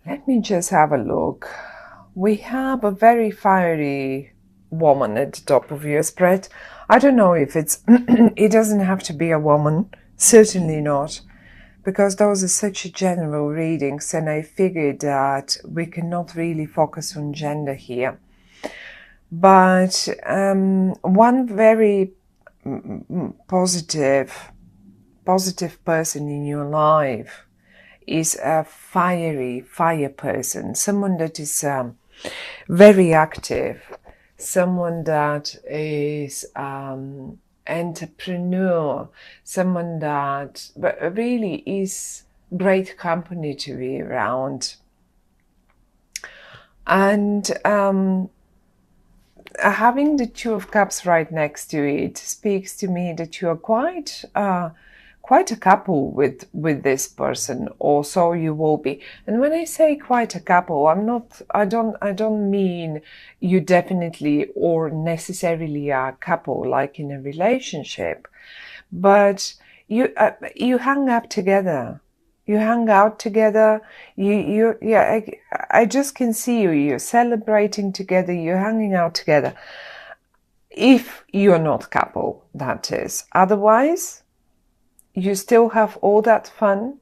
Let me just have a look. We have a very fiery woman at the top of your spread. I don't know if it's, it doesn't have to be a woman, certainly not, because those are such general readings, and I figured that we cannot really focus on gender here. But one very positive person in your life is a fire person, someone that is very active, someone that is entrepreneur, someone that really is great company to be around. And having the Two of Cups right next to it speaks to me that you are quite a couple with this person, or so you will be. And when I say quite a couple, I don't mean you definitely or necessarily are a couple like in a relationship, but you hang up together. You hang out together. I just can see you. You're celebrating together. You're hanging out together. If you're not couple, that is. Otherwise, you still have all that fun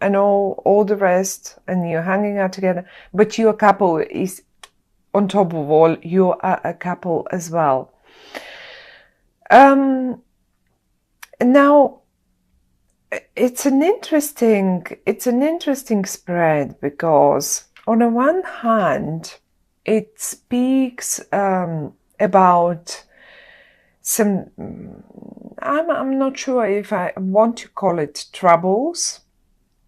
and all the rest, and you're hanging out together. But your couple is, on top of all, you are a couple as well. Now, it's an interesting spread, because on the one hand it speaks about some, I'm not sure if I want to call it troubles,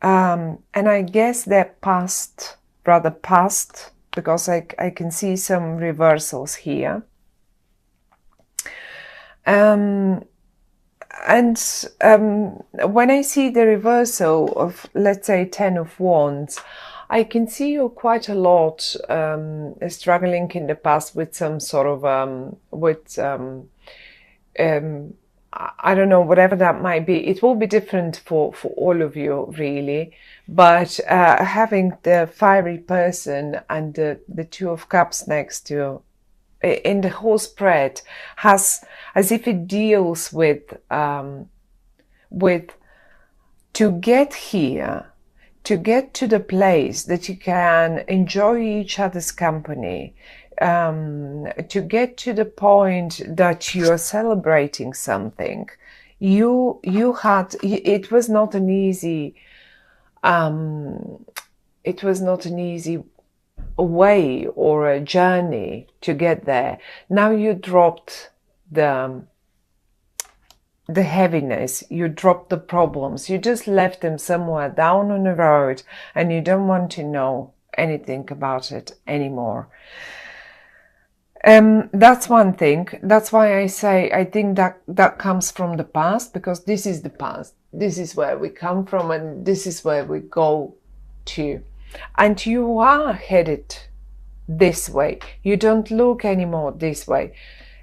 and I guess they're rather past, because I can see some reversals here. And when I see the reversal of, let's say, Ten of Wands, I can see you quite a lot struggling in the past with some sort of, I don't know, whatever that might be. It will be different for all of you, really. But having the fiery person and the Two of Cups next to in the whole spread has, as if it deals with to get here, to get to the place that you can enjoy each other's company, to get to the point that you are celebrating something. It was not an easy way or a journey to get there. Now you dropped the heaviness, you dropped the problems, you just left them somewhere down on the road, and you don't want to know anything about it anymore. That's one thing. That's why I say I think that comes from the past, because this is the past. This is where we come from, and this is where we go to. And you are headed this way. You don't look anymore this way.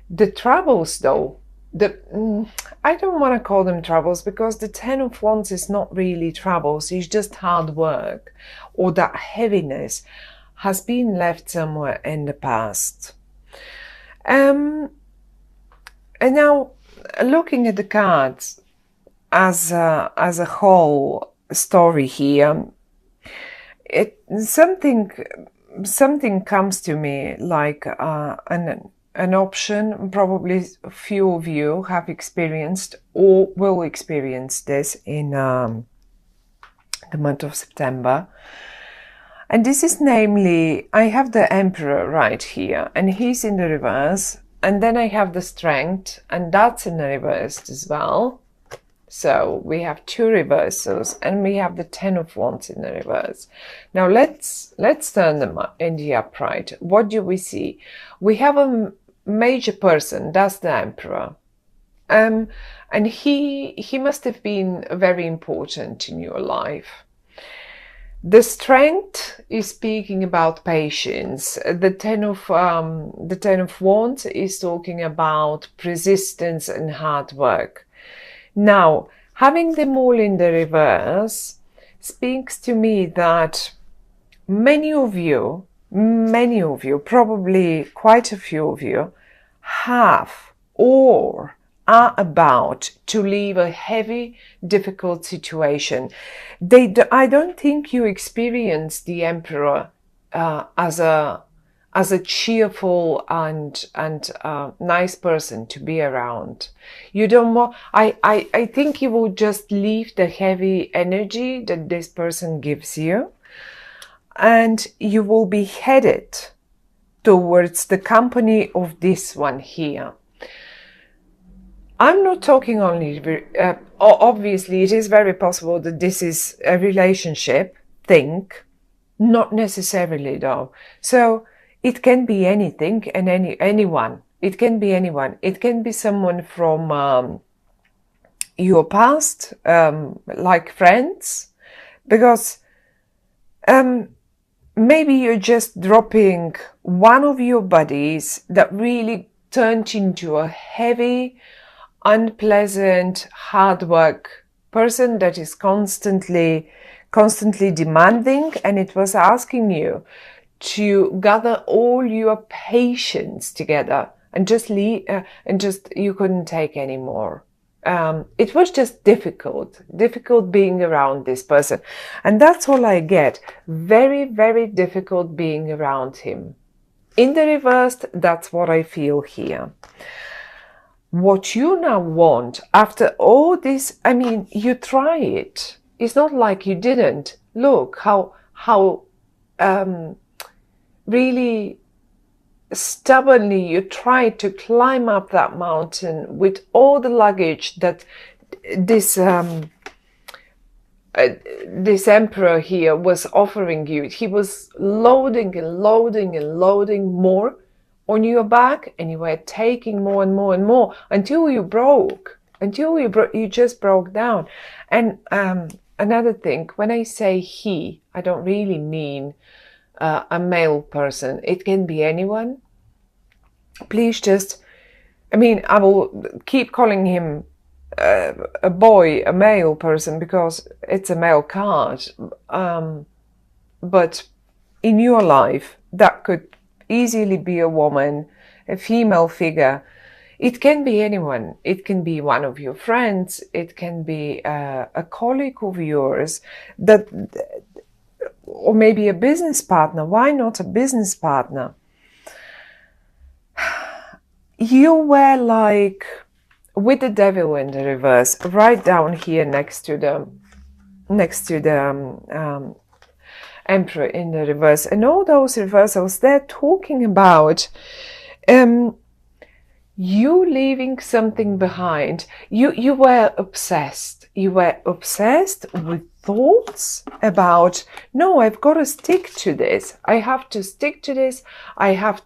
The troubles, though, I don't want to call them troubles, because the Ten of Wands is not really troubles. It's just hard work, or that heaviness has been left somewhere in the past. And now, looking at the cards as a whole story here, something comes to me like an option. Probably a few of you have experienced or will experience this in the month of September. And this is namely, I have the Emperor right here, and he's in the reverse. And then I have the Strength, and that's in the reverse as well. So we have two reversals, and we have the Ten of Wands in the reverse. Now let's turn them in the upright. What do we see? We have a major person, that's the Emperor. And he must have been very important in your life. The Strength is speaking about patience. The Ten of Wands is talking about persistence and hard work. Now, having them all in the reverse speaks to me that many of you, probably quite a few of you, have or are about to leave a heavy, difficult situation. I don't think you experience the Emperor as a cheerful and nice person to be around. You don't want. I think you will just leave the heavy energy that this person gives you, and you will be headed towards the company of this one here. I'm not talking only, obviously it is very possible that this is a relationship thing, not necessarily though. So it can be anything and anyone. It can be anyone. It can be someone from your past, like friends, because maybe you're just dropping one of your buddies that really turned into a heavy, unpleasant, hard work person that is constantly demanding, and it was asking you to gather all your patience together and just leave, and just you couldn't take anymore. It was just difficult being around this person, and that's all I get. Very, very difficult being around him. In the reverse, that's what I feel here. What you now want after all this, I mean, you try it. It's not like you didn't. Look how really stubbornly you tried to climb up that mountain with all the luggage that this this emperor here was offering you. He was loading and loading and loading more on your back, and you were taking more and more and more until you broke, you just broke down. And another thing, when I say he, I don't really mean a male person. It can be anyone. Please just, I mean, I will keep calling him a boy, a male person, because it's a male card. But in your life, that could easily be a woman, a female figure. It can be anyone. It can be one of your friends. It can be a colleague of yours, that, or maybe a business partner. Why not a business partner? You were like with the devil in the reverse, right down here next to the emperor in the reverse, and all those reversals, they're talking about you leaving something behind. You were obsessed. You were obsessed with thoughts about, no, I've got to stick to this. I have to stick to this. I have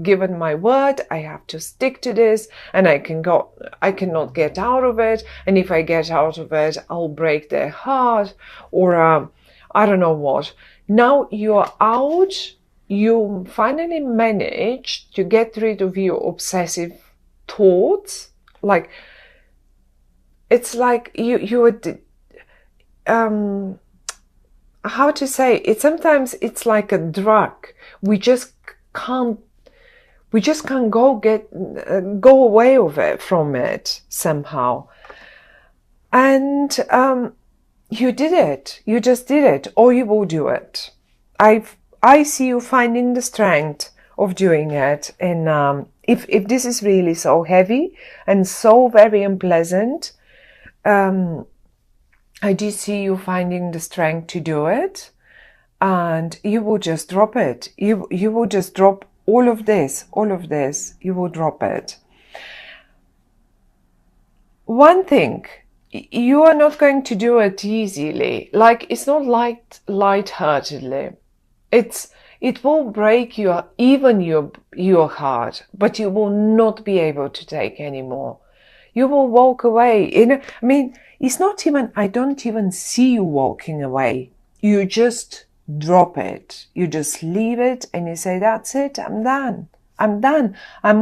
given my word. I have to stick to this, and I cannot get out of it. And if I get out of it, I'll break their heart, or I don't know what. Now you're out. You finally managed to get rid of your obsessive thoughts. Like, it's like you would, how to say it? Sometimes it's like a drug. We just can't go away with it, from it somehow. And you did it. You just did it, or you will do it. I see you finding the strength of doing it. And if this is really so heavy and so very unpleasant, I do see you finding the strength to do it, and you will just drop it. You will just drop all of this. You will drop it. One thing, you are not going to do it easily. Like, it's not light-heartedly. It will break your heart, but you will not be able to take anymore. You will walk away. I mean, it's not even, I don't even see you walking away. You just drop it. You just leave it, and you say, that's it. I'm done. I'm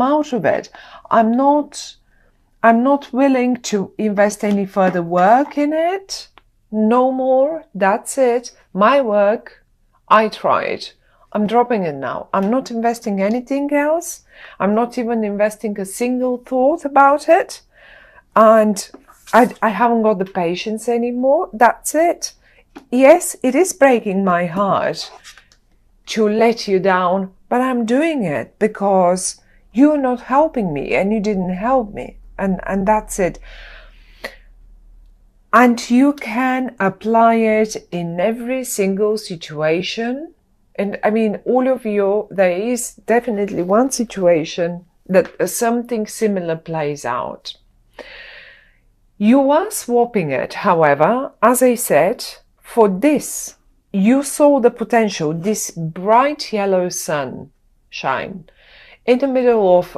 out of it. I'm not willing to invest any further work in it. No more. That's it. My work. I tried. I'm dropping it now. I'm not investing anything else. I'm not even investing a single thought about it. And I haven't got the patience anymore. That's it. Yes, it is breaking my heart to let you down, but I'm doing it because you're not helping me and you didn't help me. And that's it. And you can apply it in every single situation. And I mean, all of you, there is definitely one situation that something similar plays out. You are swapping it, however, as I said, for this. You saw the potential, this bright yellow sun shine in the middle of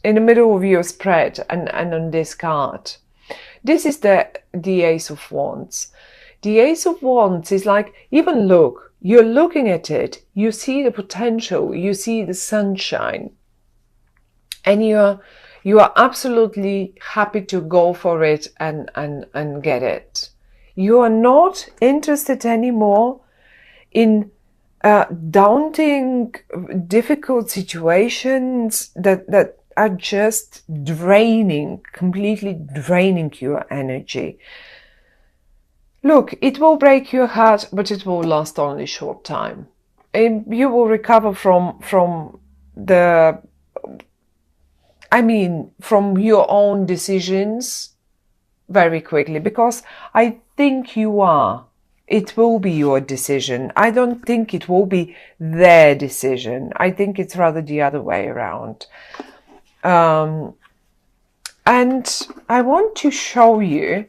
in the middle of your spread and on this card. This is the Ace of Wands. The Ace of Wands is like, even look, you're looking at it, you see the potential, you see the sunshine, and you are absolutely happy to go for it and get it. You are not interested anymore in daunting, difficult situations that are just draining, completely draining your energy. Look, it will break your heart, but it will last only a short time. And you will recover from your own decisions very quickly, because I think you are. It will be your decision. I don't think it will be their decision. I think it's rather the other way around. And I want to show you,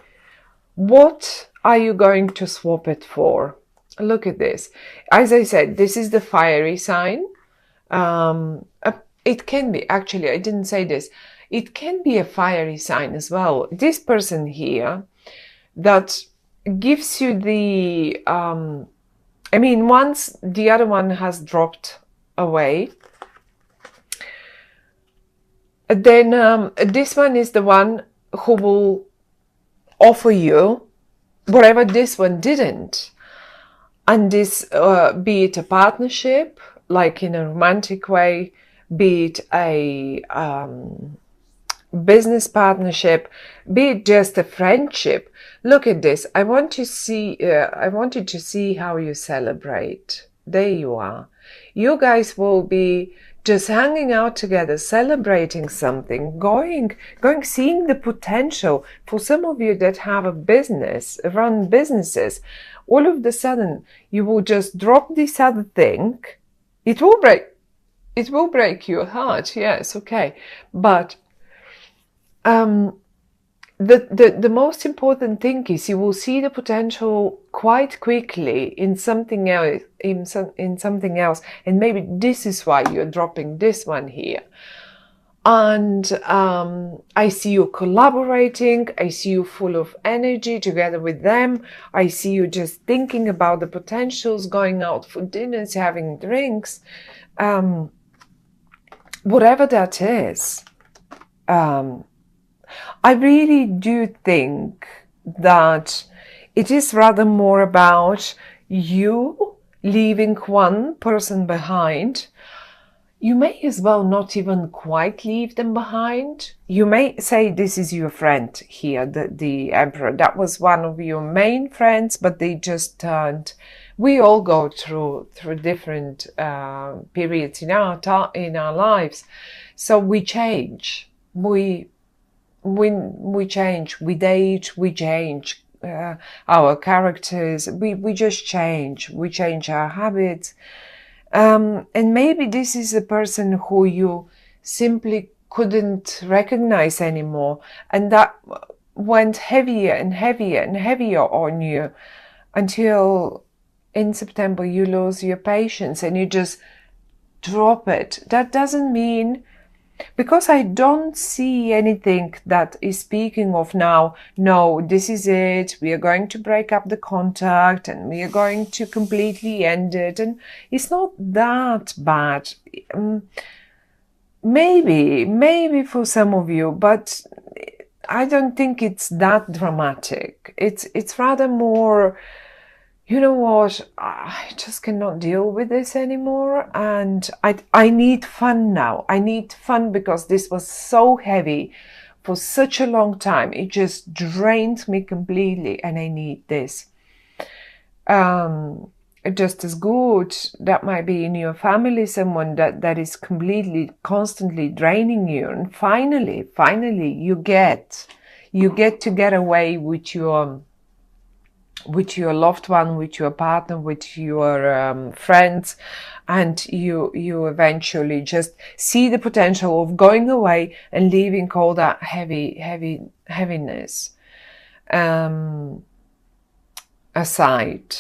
what are you going to swap it for? Look at this. As I said, this is the fiery sign. It can be, actually, I didn't say this. It can be a fiery sign as well. This person here that gives you the, once the other one has dropped away, then this one is the one who will offer you whatever this one didn't. And this, be it a partnership, like in a romantic way, be it a business partnership, be it just a friendship. Look at this. I want to see. I wanted to see how you celebrate. There you are. You guys will be just hanging out together, celebrating something, going, seeing the potential. For some of you that have a business, run businesses, all of a sudden you will just drop this other thing. It will break your heart. Yes, okay, but the most important thing is you will see the potential quite quickly in something else, in something else, and maybe this is why you're dropping this one here. And I see you collaborating. I see you full of energy together with them. I see you just thinking about the potentials, going out for dinners, having drinks, whatever that is. I really do think that it is rather more about you leaving one person behind. You may as well not even quite leave them behind. You may say this is your friend here, the Emperor. That was one of your main friends, but they just turned. We all go through different periods in our lives, so we change. We change, we age, we change our characters, we just change, we change our habits. And maybe this is a person who you simply couldn't recognize anymore, and that went heavier and heavier and heavier on you until in September you lose your patience and you just drop it. That doesn't mean, because I don't see anything that is speaking of now, no, this is it, we are going to break up the contact and we are going to completely end it. And it's not that bad. Maybe for some of you, but I don't think it's that dramatic. It's rather more, you know what, I just cannot deal with this anymore, and I need fun now. I need fun because this was so heavy for such a long time. It just drained me completely, and I need this. Just as good, that might be in your family someone that is completely, constantly draining you, and finally you get to get away with your loved one, with your partner, with your friends, and you eventually just see the potential of going away and leaving all that heaviness aside.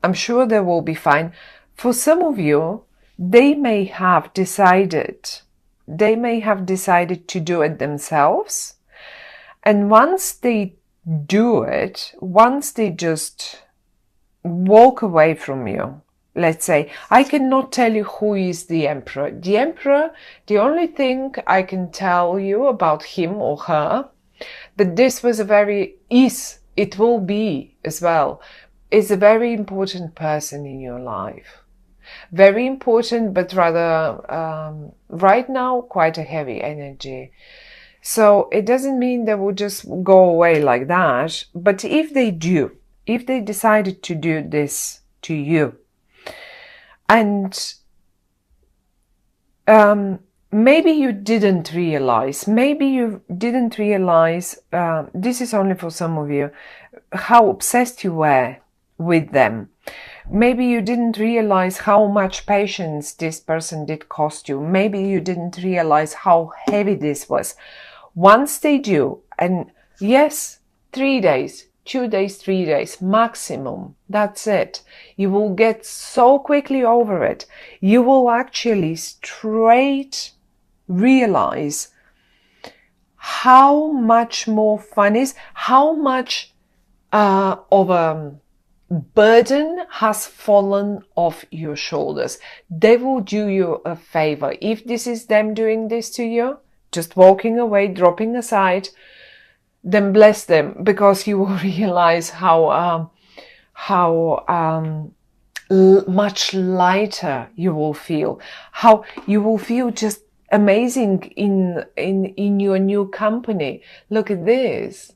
I'm sure they will be fine. For some of you, they may have decided to do it themselves, and once they do it, once they just walk away from you, let's say, I cannot tell you who is the emperor. The emperor, the only thing I can tell you about him or her, that this was it will be as well, is a very important person in your life. Very important, but rather, right now, quite a heavy energy. So it doesn't mean they will just go away like that. But if they do, if they decided to do this to you, and maybe you didn't realize, this is only for some of you, how obsessed you were with them. Maybe you didn't realize how much patience this person did cost you. Maybe you didn't realize how heavy this was. Once they do, and yes, 3 days, 2 days, 3 days maximum, that's it. You will get so quickly over it. You will actually straight realize how much more fun is, how much of a burden has fallen off your shoulders. They will do you a favor. If this is them doing this to you, just walking away, dropping aside, then bless them, because you will realize how much lighter you will feel, how you will feel just amazing in your new company. Look at this.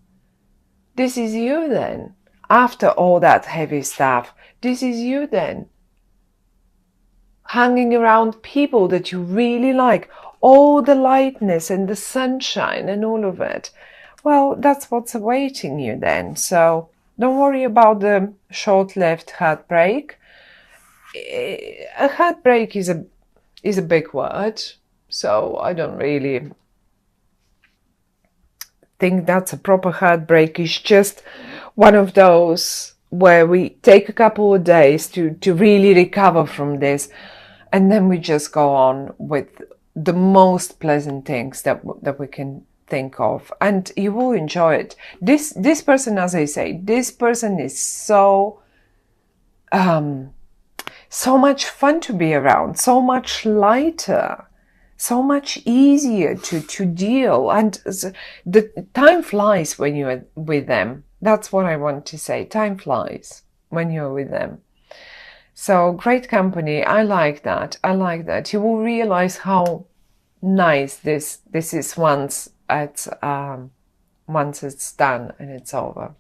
This is you then. After all that heavy stuff, this is you then. Hanging around people that you really like, all the lightness and the sunshine and all of it. Well, that's what's awaiting you then. So don't worry about the short-lived heartbreak. A heartbreak is a big word, so I don't really think that's a proper heartbreak. It's just one of those where we take a couple of days to really recover from this, and then we just go on with the most pleasant things that we can think of, and you will enjoy it. This person, as I say, this person is so much fun to be around, so much lighter, so much easier to deal, and the time flies when you're with them. That's what I want to say. Time flies when you're with them. So great company. I like that. I like that. You will realize how nice this is once it's done and it's over.